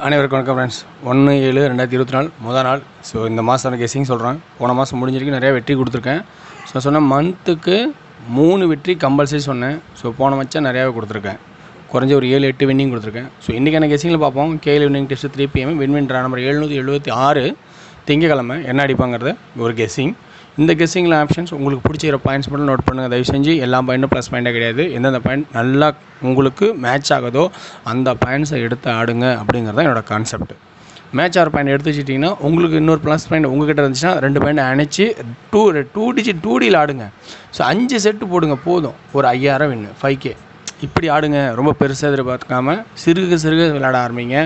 அனைவருக்கும் வணக்கம் ஃப்ரெண்ட்ஸ். 1/7/2024 முதல் நாள். ஸோ இந்த மாதம் கெஸ்ஸிங் சொல்கிறேன். போன மாதம் முடிஞ்சிருக்கு, நிறையா வெற்றி கொடுத்துருக்கேன். ஸோ சொன்ன மந்த்துக்கு 3 வெற்றி கம்பல்சரி சொன்னேன். ஸோ போன மச்சம் நிறையாவே கொடுத்துருக்கேன். குறைஞ்ச ஒரு 7-8 வின்னிங் கொடுத்துருக்கேன். ஸோ இன்றைக்கான கெஸ்ஸிங்கில் பார்ப்போம். KL winning test 3 PM win draw number 776 திங்கக்கிழமை என்ன அடிப்பாங்கிறது ஒரு கெஸ்ஸிங். இந்த கெஸ்ஸிங்கில் ஆப்ஷன்ஸ் உங்களுக்கு பிடிச்சிக்கிற பாயிண்ட்ஸ் மட்டும் நோட் பண்ணுங்கள். தயவு செஞ்சு எல்லா பாயிண்ட்டும் ப்ளஸ் பாயிண்ட்டாக கிடையாது. எந்தெந்த பாயிண்ட் நல்லா உங்களுக்கு மேட்ச் ஆகுதோ அந்த பாயிண்ட்ஸை எடுத்து ஆடுங்க அப்படிங்கிறது தான் என்னோடய கான்செப்ட். மேட்ச் ஆகிற பாயிண்ட் எடுத்து வச்சுட்டிங்கன்னா உங்களுக்கு இன்னொரு ப்ளஸ் பாயிண்ட் உங்கள்கிட்ட இருந்துச்சுன்னா 2 பாயிண்ட் அணைச்சி 2 டிஜிட் 2Dயில் ஆடுங்க. ஸோ 5 செட்டு போடுங்க போதும். ஒரு 5000 வின்னு 5K இப்படி ஆடுங்க. ரொம்ப பெருசாக எதிர்பார்க்காம சிறுக விளையாட ஆரம்பிங்க.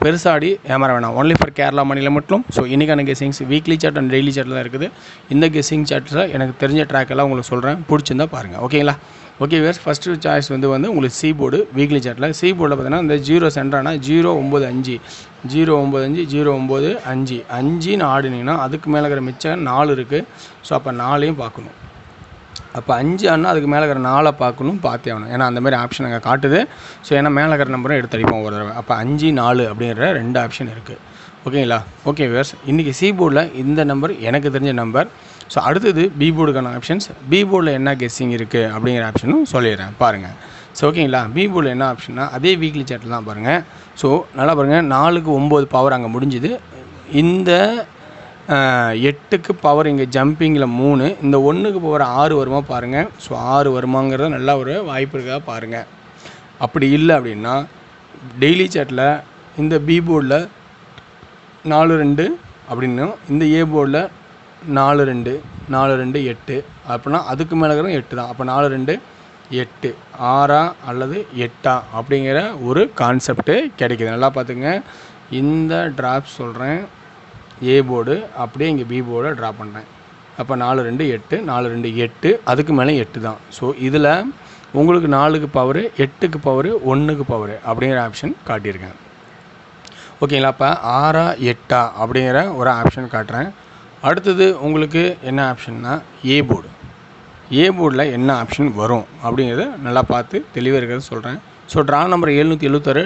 பெருசாடி ஏமாற வேணாம். ஒன்லி ஃபார் கேரளா மாநிலம் மட்டும். ஸோ இன்றைக்கான guessings weekly chart and daily சார்ட்டில் தான் இருக்குது. இந்த கெஸ்ஸிங் சார்ட்டில் எனக்கு தெரிஞ்ச ட்ராக் எல்லாம் உங்களுக்கு சொல்கிறேன். பிடிச்சிருந்தா பாருங்கள். ஓகேங்களா? ஓகே வேர்ஸ், ஃபஸ்ட்டு சாய்ஸ் வந்து உங்களுக்கு சி போர்டு வீக்லி சார்ட்டில். சி போர்டில் பார்த்தீங்கன்னா இந்த 0 சென்டரானா 095 095 095 5ன்னு ஆடினீங்கன்னா அதுக்கு மேலே இருக்கிற மிச்சம் 4 இருக்குது. ஸோ அப்போ 4ஐயும் பார்க்கணும். அப்போ 5 ஆனால் அதுக்கு மேலே இருக்கிற 4 பார்க்கணும், பார்த்தே ஆகணும். ஏன்னா அந்த மாதிரி ஆப்ஷன் அங்கே காட்டுது. ஸோ ஏன்னா மேலே இருக்கிற நம்பரும் எடுத்து அடிப்போம் ஒரு தடவை. அப்போ 5 4 அப்படிங்கிற 2 ஆப்ஷன் இருக்குது. ஓகேங்களா? ஓகே வேர்ஸ், இன்றைக்கி சி போர்டில் இந்த நம்பர் எனக்கு தெரிஞ்ச நம்பர். ஸோ அடுத்தது பி போர்டுக்கான ஆப்ஷன்ஸ். பி போர்டில் என்ன கெஸ்ஸிங் இருக்குது அப்படிங்கிற ஆப்ஷனும் சொல்லிடுறேன் பாருங்கள். ஸோ ஓகேங்களா? பி போர்டில் என்ன ஆப்ஷன்னா அதே வீக்லி சார்ட்டில் தான் பாருங்கள். ஸோ நல்லா பாருங்கள், 4க்கு 9 பவர் அங்கே முடிஞ்சுது. இந்த 8க்கு பவர் இங்கே ஜம்பிங்கில் 3, இந்த 1க்கு பவர் 6 வருமா பாருங்கள். ஸோ 6 வருமாங்கிறத நல்லா ஒரு வாய்ப்பு இருக்கா பாருங்கள். அப்படி இல்லை அப்படின்னா டெய்லி சாட்டில் இந்த பி போர்டில் 4-2 அப்படின்னும், இந்த ஏ போர்டில் 4-2 4-2 8 அப்படின்னா அதுக்கு மேலே இருக்கிற 8 தான். அப்போ 4-2 8 6 அல்லது 8 அப்படிங்கிற ஒரு கான்செப்ட்டு கிடைக்கிது. நல்லா பார்த்துங்க. இந்த ட்ராப் சொல்கிறேன். ஏ போர்டு அப்படியே இங்கே பி போர்டை ட்ரா பண்ணுறேன். அப்போ 4-2 8 4-2 8 அதுக்கு மேலே 8 தான். ஸோ இதில் உங்களுக்கு 4க்கு பவரு 8க்கு பவரு 1க்கு பவரு அப்படிங்கிற ஆப்ஷன் காட்டியிருக்கேன். ஓகேங்களா? அப்போ 6 8 அப்படிங்கிற ஒரு ஆப்ஷன் காட்டுறேன். அடுத்தது உங்களுக்கு என்ன ஆப்ஷன்னா ஏ போர்டு. ஏ போர்டில் என்ன ஆப்ஷன் வரும் அப்படிங்கிறத நல்லா பார்த்து தெளிவாக இருக்கிறத சொல்கிறேன். ஸோ ட்ரா நம்பர் 776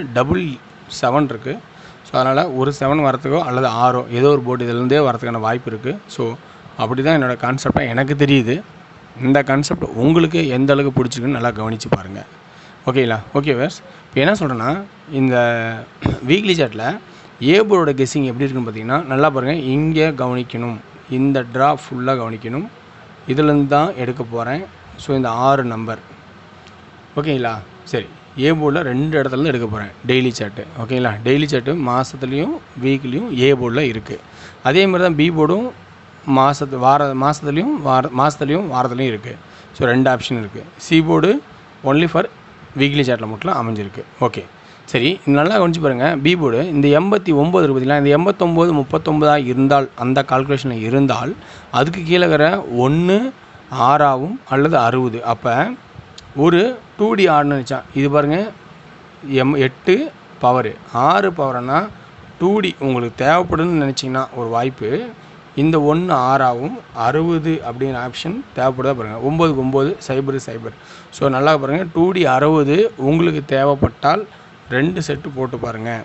7 இருக்குது. ஸோ அதனால் ஒரு 7 வரத்துக்கோ அல்லது 6 ஏதோ ஒரு போர்டு இதிலேருந்தே வரதுக்கான வாய்ப்பு இருக்குது. ஸோ அப்படி தான் என்னோடய கான்செப்டாக எனக்கு தெரியுது. இந்த கான்செப்ட் உங்களுக்கு எந்த அளவுக்கு பிடிச்சிருக்குன்னு நல்லா கவனித்து பாருங்கள். ஓகேங்களா? ஓகே வேர்ஸ், இப்போ என்ன சொல்கிறேன்னா இந்த வீக்லி சார்ட்டில் ஏ போர்டோட கெஸ்ஸிங் எப்படி இருக்குன்னு பார்த்தீங்கன்னா நல்லா பாருங்கள். இங்கே கவனிக்கணும், இந்த ட்ரா ஃபுல்லாக கவனிக்கணும். இதுலேருந்து தான் எடுக்க போகிறேன். ஸோ இந்த 6 நம்பர் ஓகேங்களா? சரி, ஏ போர்டில் 2 இடத்துலேருந்து எடுக்க போகிறேன் டெய்லி சார்ட்டு. ஓகேங்களா? டெய்லி சார்ட்டு மாதத்துலேயும் வீக்லேயும் ஏ போர்டில் இருக்குது. அதே மாதிரி தான் பி போர்டும் மாதத்துலேயும் வாரத்துலேயும் இருக்குது. ஸோ 2 ஆப்ஷன் இருக்குது. C board only for weekly சார்ட்டில் மட்டும் அமைஞ்சிருக்கு. ஓகே சரி, நல்லா கவனிச்சு பாருங்கள். பி போர்டு இந்த 89 இருக்குது பார்த்தீங்களா? இந்த 89 39 இருந்தால், அந்த கால்குலேஷனில் இருந்தால் அதுக்கு கீழே இருக்கிற 1 6 அல்லது 60. அப்போ ஒரு 2D ஆடுன்னு நினச்சா இது பாருங்கள். 8 பவரு 6 பவர்னா 2D உங்களுக்கு தேவைப்படுதுன்னு நினச்சிங்கன்னா ஒரு வாய்ப்பு. இந்த 1 6 60 அப்படிங்கிற ஆப்ஷன் தேவைப்படுதா பாருங்கள். 9க்கு 9 0 ஸோ நல்லா பாருங்கள். 2D 60 உங்களுக்கு தேவைப்பட்டால் 2 செட்டு போட்டு பாருங்கள்.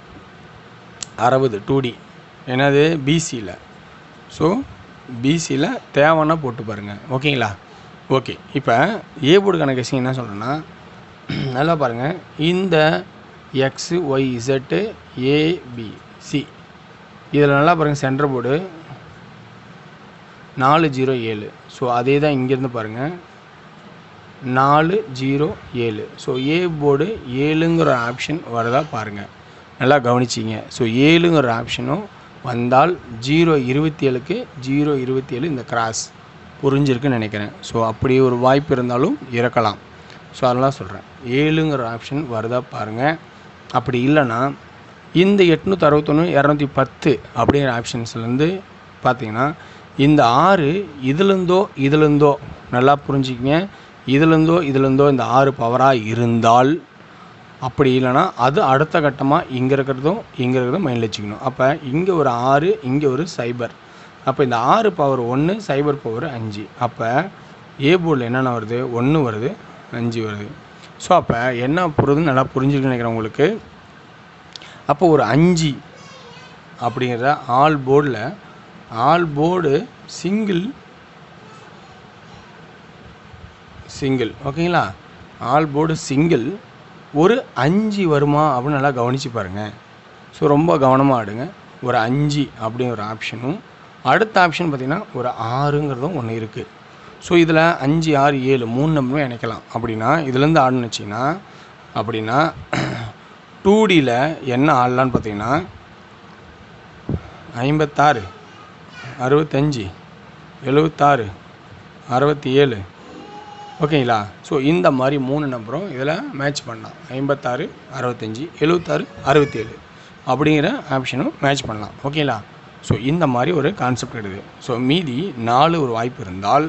60 2D என்னது பிசியில். ஸோ பிசியில் தேவைன்னா போட்டு பாருங்கள். ஓகேங்களா? ஓகே, இப்போ ஏ போர்டுக்கான கெஸ்ஸிங் என்ன சொல்கிறேன்னா நல்லா பாருங்கள். இந்த XYZ ABC இதில் நல்லா பாருங்கள். Centre board 407. ஸோ அதே தான் இங்கேருந்து பாருங்கள் 407. ஸோ ஏ போர்டு 7ங்கிற ஆப்ஷன் வருதா பாருங்கள். நல்லா கவனிச்சிங்க. ஸோ 7ங்கிற ஆப்ஷனும் வந்தால் 027க்கு 027 இந்த கிராஸ் புரிஞ்சிருக்குன்னு நினைக்கிறேன். ஸோ அப்படி ஒரு வாய்ப்பு இருந்தாலும் இறக்கலாம். ஸோ அதெல்லாம் சொல்கிறேன். 7ங்கிற ஆப்ஷன் வருதா பாருங்கள். அப்படி இல்லைன்னா இந்த 861 210 அப்படிங்கிற ஆப்ஷன்ஸ்லேருந்து பார்த்தீங்கன்னா இந்த 6 இதுலேருந்தோ நல்லா புரிஞ்சுக்கிங்க. இதுலேருந்தோ இந்த 6 பவராக இருந்தால், அப்படி இல்லைனா அது அடுத்த கட்டமாக இங்கே இருக்கிறதும் மைண்டில் வச்சுக்கணும். அப்போ இங்கே ஒரு 6 இங்கே ஒரு 0. அப்போ இந்த 6 பவர் 1 0 பவர் 5. அப்போ ஏ போர்டில் என்னென்ன வருது? 1 வருது 5 வருது. ஸோ அப்போ என்ன புரியுதுன்னு நல்லா புரிஞ்சுக்கணும்னு நினைக்கிறேன் உங்களுக்கு. அப்போ ஒரு 5 அப்படிங்கிற ஆல் போர்டு சிங்கிள் ஓகேங்களா. ஆல் போர்டு சிங்கிள் ஒரு 5 வருமா அப்படின்னு நல்லா கவனித்து பாருங்கள். ஸோ ரொம்ப கவனமாக ஆடுங்க. ஒரு 5 அப்படிங்கிற ஒரு ஆப்ஷனும், அடுத்த ஆப்ஷன் பார்த்திங்கன்னா ஒரு 6ங்கிறதும் ஒன்று இருக்குது. ஸோ இதில் 5, 6, 7 3 நம்பருமே இணைக்கலாம். அப்படின்னா இதுலேருந்து ஆடுன்னு வச்சிங்கன்னா அப்படின்னா 2Dயில் என்ன ஆடலான்னு பார்த்தீங்கன்னா 56, 65, 76, 67 ஓகேங்களா. ஸோ இந்த மாதிரி 3 நம்பரும் இதில் மேட்ச் பண்ணலாம். 56, 65, 76, 67 அப்படிங்கிற ஆப்ஷனும் மேட்ச் பண்ணலாம் ஓகேங்களா. ஸோ இந்த மாதிரி ஒரு கான்செப்ட் இருக்குது. ஸோ மீதி 4 ஒரு வாய்ப்பு இருந்தால்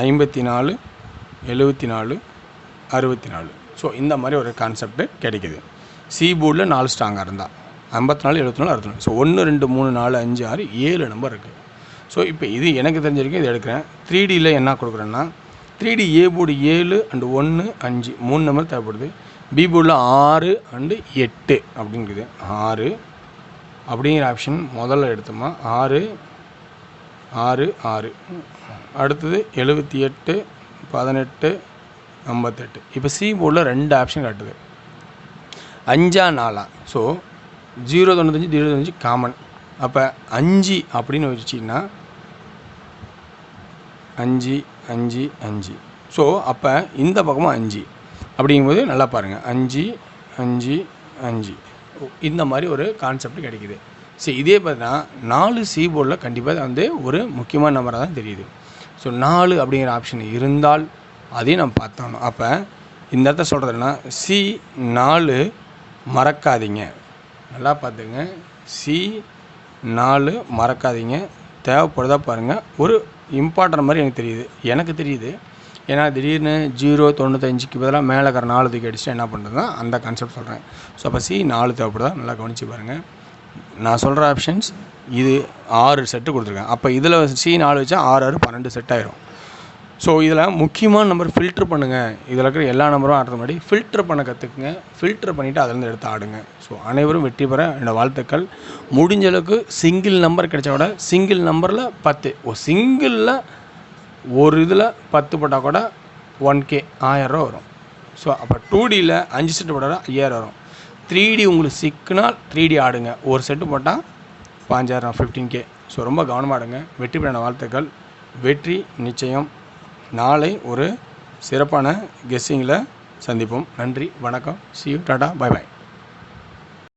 54, 74, 64 ஸோ இந்த மாதிரி ஒரு கான்செப்ட் கிடைக்குது. சி போர்டில் 4 ஸ்ட்ராங்காக இருந்தால் 54, 74, 64 ஸோ 1, 2, 3, 4, 5, 6, 7 நம்பர் இருக்குது. ஸோ இப்போ இது எனக்கு தெரிஞ்சிருக்கு, இது எடுக்கிறேன். 3Dயில் என்ன கொடுக்குறேன்னா 3D A board 7 and 1, 5 3 number தேவைப்படுது. பி போர்டில் 6 அண்டு 8 அப்படிங்கிறது. 6 அப்படிங்கிற ஆப்ஷன் முதல்ல எடுத்தோமா 6, 6, 6 அடுத்தது 78, 18, 58. இப்போ சி போர்டில் 2 ஆப்ஷன் காட்டுது 5, 4. So 095, 095 common. அப்போ 5 அப்படின்னு வச்சிங்கன்னா 5, 5, 5 ஸோ அப்போ இந்த பக்கமும் 5 அப்படிங்கும்போது நல்லா பாருங்கள் 5, 5, 5 இந்த மாதிரி ஒரு கான்செப்ட் கிடைக்குது. சரி இதே பார்த்தீங்கன்னா 4 சி போர்டில் கண்டிப்பாக வந்து ஒரு முக்கியமான நம்பராக தான் தெரியுது. ஸோ 4 அப்படிங்கிற ஆப்ஷன் இருந்தால் அதையும் நம்ம பார்த்தோம். அப்போ இந்த இடத்த சொல்கிறதுனா C4 மறக்காதீங்க. நல்லா பார்த்துங்க, C4 மறக்காதீங்க. தேவைப்படுதா பாருங்கள். ஒரு இம்பார்ட்டன்ட் மாதிரி எனக்கு தெரியுது. ஏன்னா திடீர்னு 095க்கு பதிலாக மேலே இருக்கிற 4 தூக்கி அடிச்சுட்டு என்ன பண்ணுறதுனா அந்த கான்செப்ட் சொல்கிறேன். ஸோ அப்போ C4 தேவைப்படுதா நல்லா கவனித்து பாருங்கள். நான் சொல்கிற ஆப்ஷன்ஸ் இது 6 செட்டு கொடுத்துருக்கேன். அப்போ இதில் C4 வச்சா 6, 6, 12 செட் ஆயிரும். ஸோ இதில் முக்கியமான நம்பர் ஃபில்ட்ரு பண்ணுங்கள். இதில் இருக்கிற எல்லா நம்பரும் ஆடுறது முன்னாடி ஃபில்ட்ரு பண்ண கற்றுக்குங்க. ஃபில்ட்ரு பண்ணிவிட்டு அதிலேருந்து எடுத்து ஆடுங்க. ஸோ அனைவரும் வெற்றி பெற என்னோடய வாழ்த்துக்கள். முடிஞ்ச அளவுக்கு சிங்கிள் நம்பர் கிடைச்சா கூட சிங்கிள் நம்பரில் 10 சிங்கிளில் ஒரு இதில் 10 போட்டால் கூட 1K 1000 ரூபா வரும். ஸோ அப்போ 2Dயில் 5 செட்டு போட்டால் 5000 வரும். 3D உங்களுக்கு சிக்குனால் 3D ஆடுங்க. ஒரு செட்டு போட்டால் 5000, 15K. ஸோ ரொம்ப கவனமாக ஆடுங்க. வெற்றி பெற வாழ்த்துக்கள். வெற்றி நிச்சயம். நாளை ஒரு சிறப்பான கெஸ்ஸிங்கில் சந்திப்போம். நன்றி, வணக்கம். See you, Tata, bye bye.